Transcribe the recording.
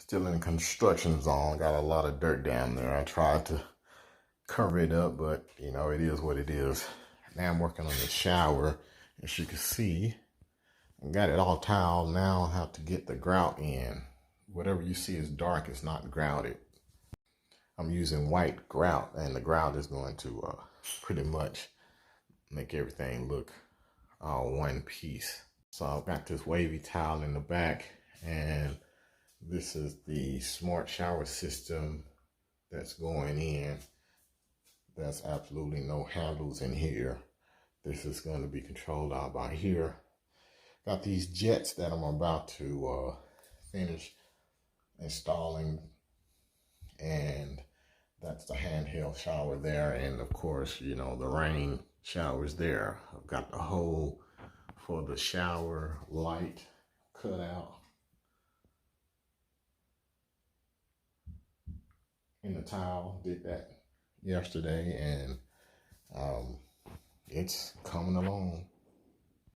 Still in construction zone. Got a lot of dirt down there. I tried to cover it up, but you know, it is what it is. Now I'm working on the shower. As you can see, I got it all tiled. Now I have to get the grout in. Whatever you see is dark, it's not grouted. I'm using white grout, and the grout is going to pretty much make everything look one piece. So I've got this wavy tile in the back, and this is the smart shower system that's going in. There's absolutely no handles in here. This is going to be controlled out by here. Got these jets that I'm about to finish installing, and that's the handheld shower there. And of course, you know, the rain shower's there. I've got the hole for the shower light cut out in the tile. Did that yesterday, and it's coming along.